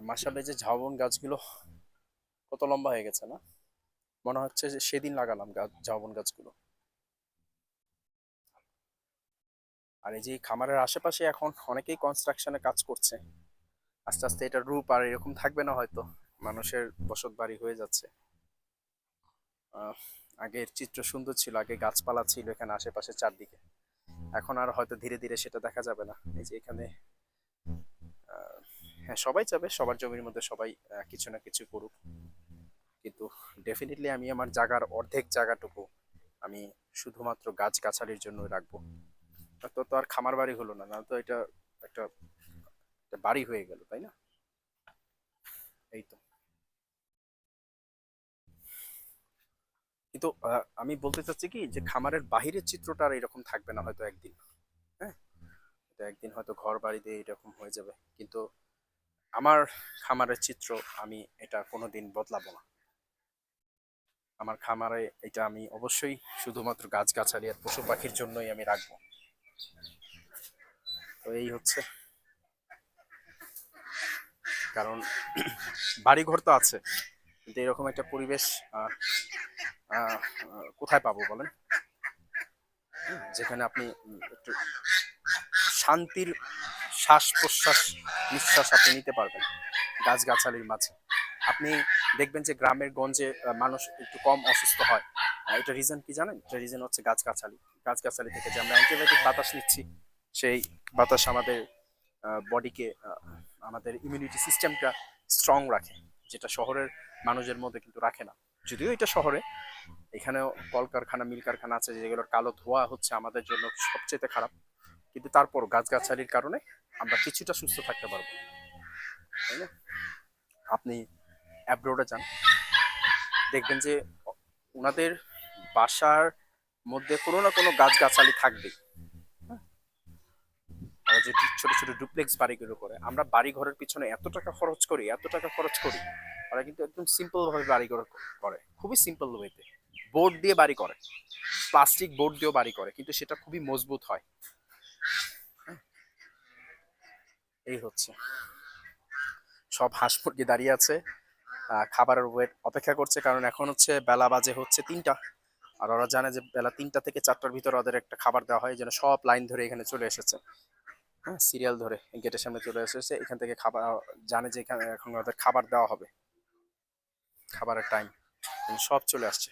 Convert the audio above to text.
মাশাআল্লাহ, এই যে ঝাউবন গাছগুলো কত লম্বা হয়ে গেছে না? মনে হচ্ছে যে সেদিন লাগালাম গাছ, ঝাউবন গাছগুলো। আর এই যে খামারের আশেপাশে এখন অনেকেই কনস্ট্রাকশনে কাজ করছে। আস্তে আস্তে এটার রূপ আর এরকম থাকবে না হয়তো, মানুষের বসত বাড়ি হয়ে যাচ্ছে। আহ, আগের চিত্র সুন্দর ছিল, আগে গাছপালা ছিল এখানে আশেপাশে চারদিকে। এখন আর হয়তো ধীরে ধীরে সেটা দেখা যাবে না। এই যে এখানে আহ, হ্যাঁ, সবাই চাবে সবার জমির মধ্যে সবাই কিছু না কিছু করুক, কিন্তু ডেফিনেটলি আমি আমার জায়গার অর্ধেক জায়গাটুকু আমি শুধুমাত্র গাছগাছালির জন্য রাখবো। তো তো আর খামার বাড়ি হলো না, না তো এটা একটা একটা বাড়ি হয়ে গেল, তাই না? এই তো। কিন্তু আমি বলতে চাচ্ছি কি, যে খামারের বাহিরের চিত্রটা আর এরকম থাকবে না হয়তো একদিন। হ্যাঁ, এটা একদিন হয়তো ঘর বাড়ি দিয়ে এরকম হয়ে যাবে, কিন্তু আমার খামারের চিত্র আমি এটা কোনোদিন বদলাবো না। আমার খামারে এটা আমি অবশ্যই শুধুমাত্র গাছগাছালি আর পশু পাখির জন্যই আমি রাখবো। তো এই হচ্ছে কারণ। বাড়ি ঘর তো আছে, কিন্তু এরকম একটা পরিবেশ আহ, আহ, কোথায় পাবো বলেন? যেখানে আপনি একটু শান্তির শ্বাস প্রশ্বাস নিঃশ্বাস আপনি নিতে পারবেন গাছগাছালির মাঝে। আপনি দেখবেন যে গ্রামের গঞ্জে মানুষ একটু কম অসুস্থ হয়। এটা রিজন কি জানেন? এটা রিজন হচ্ছে গাছগাছালি। গাছগাছালি থেকে যে আমরা অ্যান্টিবায়োটিক বাতাস নিচ্ছি, সেই বাতাস আমাদের বডিকে, আমাদের ইমিউনিটি সিস্টেমটা স্ট্রং রাখে, যেটা শহরের মানুষের মধ্যে কিন্তু রাখে না। যদিও এটা শহরে, এখানেও কলকারখানা মিল কারখানা আছে যেগুলোর কালো ধোঁয়া হচ্ছে আমাদের জন্য সবচেয়ে খারাপ, কিন্তু তারপর গাছগাছালির কারণে আমরা কিছুটা সুস্থ থাকতে পারবো, তাই না? আপনি অ্যাব্রোডে যান, দেখবেন যে ওনাদের বাসার মধ্যে কোনো না কোনো গাছগাছালি থাকবেই। ওরা যে ছোট ছোট ডুপ্লেক্স বাড়িগুলো করে, আমরা বাড়ি ঘরের পিছনে এত টাকা খরচ করি, এত টাকা খরচ করি, ওরা কিন্তু একদম সিম্পল ভাবে বাড়ি ঘর করে, খুবই সিম্পল ওয়েতে। বোর্ড দিয়ে বাড়ি করে, প্লাস্টিক বোর্ড দিয়েও বাড়ি করে, কিন্তু সেটা খুবই মজবুত হয়। এই হচ্ছে, সব হাঁস মুরগি দাঁড়িয়ে আছে, খাবারের ওয়েট অপেক্ষা করছে, কারণ এখন হচ্ছে বেলা বাজে হচ্ছে 3টা। আর ওরা জানে যে বেলা 3টা থেকে 4টার ভিতরে ওদের একটা খাবার দেওয়া হয়, যেন সব লাইন ধরে এখানে চলে এসেছে। হ্যাঁ, সিরিয়াল ধরে গেটের সামনে চলে এসেছে, এখান থেকে খাবার জানে যে এখানে এখন ওদের খাবার দেওয়া হবে, খাবারের টাইম সব চলে আসছে।